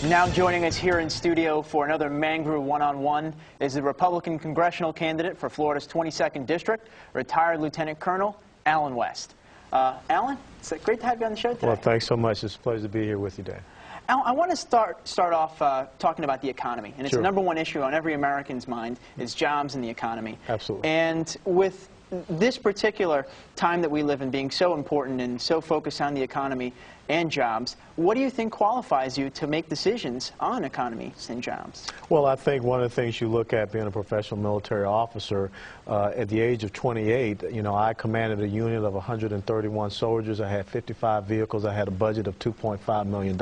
Now joining us here in studio for another Mangru one-on-one is the Republican congressional candidate for Florida's 22nd District, retired Lieutenant Colonel Allen West. Allen, it's great to have you on the show today. Well, thanks so much. It's a pleasure to be here with you, Dan. Allen, I want to start off talking about the economy, and it's Sure. the #1 issue on every American's mind is jobs and the economy. Absolutely. And with this particular time that we live in being so important and so focused on the economy and jobs, what do you think qualifies you to make decisions on economies and jobs? Well, I think one of the things you look at being a professional military officer, at the age of 28, I commanded a unit of 131 soldiers. I had 55 vehicles. I had a budget of $2.5 million.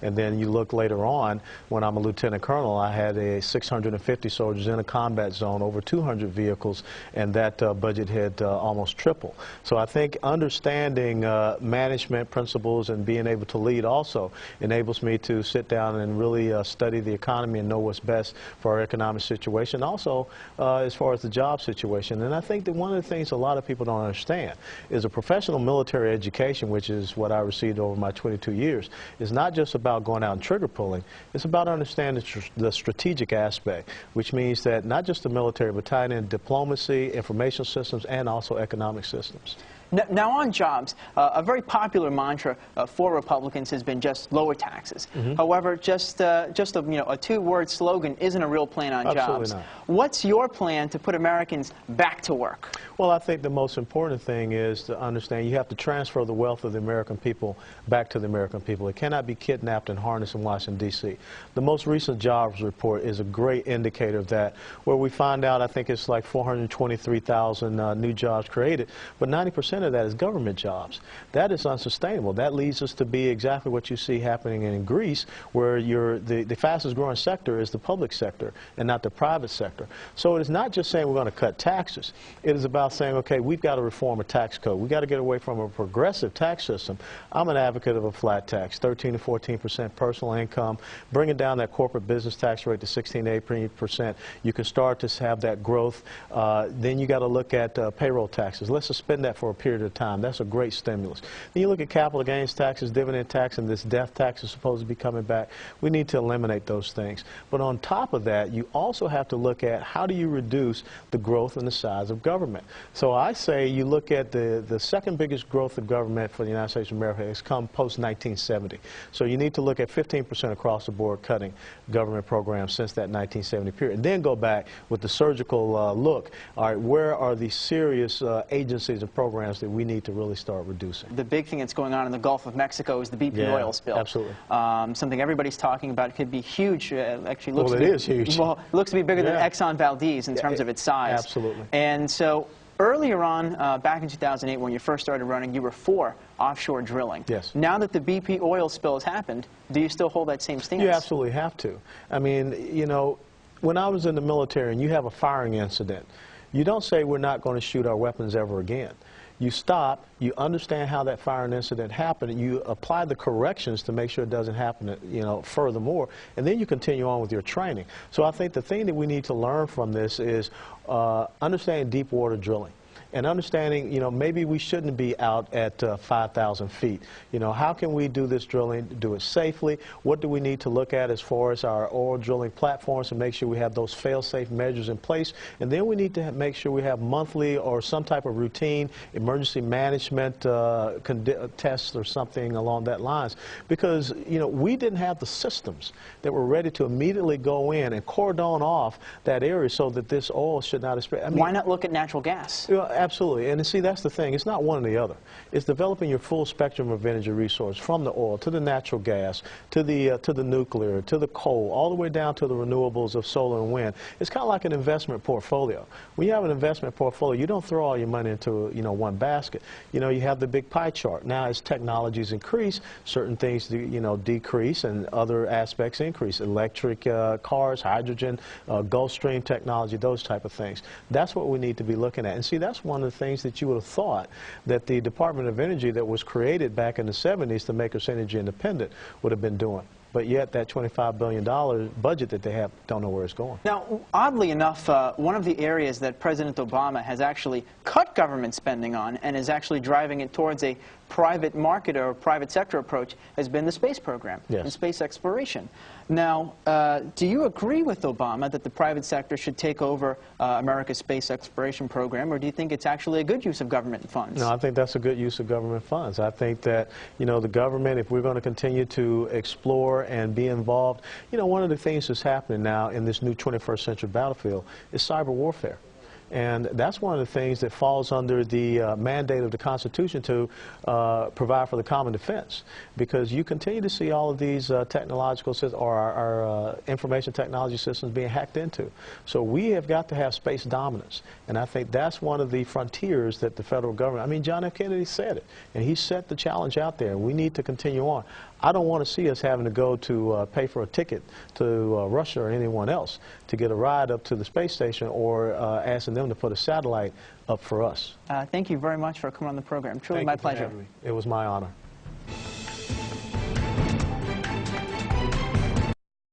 And then you look later on, when I'm a lieutenant colonel, I had 650 soldiers in a combat zone, over 200 vehicles, and that budget had almost tripled. So I think understanding management principles and being able to lead also enables me to sit down and really study the economy and know what's best for our economic situation, also as far as the job situation. And I think that one of the things a lot of people don't understand is a professional military education, which is what I received over my 22 years, is not just about going out and trigger pulling. It's about understanding the strategic aspect, which means that not just the military, but tying in diplomacy, information systems, and also economic systems. Now on jobs, a very popular mantra for Republicans has been just lower taxes. However, just a two-word slogan isn't a real plan on jobs. Not. What's your plan to put Americans back to work? Well, I think the most important thing is to understand you have to transfer the wealth of the American people back to the American people. It cannot be kidnapped and harnessed in Washington, D.C. The most recent jobs report is a great indicator of that, where we find out, I think it's like 423,000 new jobs created, but 90% of that is government jobs. That is unsustainable. That leads us to be exactly what you see happening in Greece, where the fastest growing sector is the public sector and not the private sector. So it is not just saying we're going to cut taxes. It is about saying, okay, we've got to reform a tax code. We've got to get away from a progressive tax system. I'm an advocate of a flat tax, 13 to 14% personal income, bringing down that corporate business tax rate to 16 to 18%. You can start to have that growth. Then you got to look at payroll taxes. Let's suspend that for a period of time. That's a great stimulus. Then you look at capital gains taxes, dividend tax, and this death tax is supposed to be coming back. We need to eliminate those things. But on top of that, you also have to look at how do you reduce the growth and the size of government. So I say you look at the second biggest growth of government for the United States of America has come post-1970. So you need to look at 15% across the board cutting government programs since that 1970 period. And then go back with the surgical look. All right, where are the serious agencies and programs that we need to really start reducing? The big thing that's going on in the Gulf of Mexico is the BP oil spill. Absolutely. Something everybody's talking about. It could be huge. Actually, looks well, to be, it is huge. Well, it looks to be bigger than Exxon Valdez in terms of its size. Absolutely. And so earlier on, back in 2008, when you first started running, you were for offshore drilling. Yes. Now that the BP oil spill has happened, do you still hold that same stance? You absolutely have to. I mean, when I was in the military and you have a firing incident, you don't say we're not going to shoot our weapons ever again. You stop, you understand how that firing incident happened, and you apply the corrections to make sure it doesn't happen, furthermore, and then you continue on with your training. So I think the thing that we need to learn from this is understanding deep water drilling. And understanding, maybe we shouldn't be out at 5,000 feet. How can we do this drilling, do it safely? What do we need to look at as far as our oil drilling platforms and make sure we have those fail-safe measures in place? And then we need to make sure we have monthly or some type of routine emergency management tests or something along that lines. Because, we didn't have the systems that were ready to immediately go in and cordon off that area so that this oil should not spread. I mean, why not look at natural gas? Absolutely. And see, that's the thing. It's not one or the other. It's developing your full spectrum of energy resource, from the oil to the natural gas, to the nuclear, to the coal, all the way down to the renewables of solar and wind. It's kind of like an investment portfolio. When you have an investment portfolio, you don't throw all your money into, one basket. You have the big pie chart. Now, as technologies increase, certain things, decrease and other aspects increase. Electric cars, hydrogen, Gulf Stream technology, those type of things. That's what we need to be looking at. And see, that's one of the things that you would have thought that the Department of Energy that was created back in the 70s to make us energy independent would have been doing. but yet that $25 billion budget that they have, don't know where it's going. Now, oddly enough, one of the areas that President Obama has actually cut government spending on and is actually driving it towards a private market or private sector approach has been the space program and space exploration. Now, do you agree with Obama that the private sector should take over America's space exploration program, or do you think it's actually a good use of government funds? No, I think that's a good use of government funds. I think that, you know, the government, if we're going to continue to explore and be involved, you know, one of the things that's happening now in this new 21st century battlefield is cyber warfare. And that's one of the things that falls under the mandate of the Constitution to provide for the common defense. Because you continue to see all of these technological systems, or our information technology systems being hacked into. So we have got to have space dominance. And I think that's one of the frontiers that the federal government, I mean, John F. Kennedy said it. And he set the challenge out there. We need to continue on. I don't want to see us having to go to pay for a ticket to Russia or anyone else to get a ride up to the space station, or asking them to put a satellite up for us. Thank you very much for coming on the program. Truly my pleasure. It was my honor.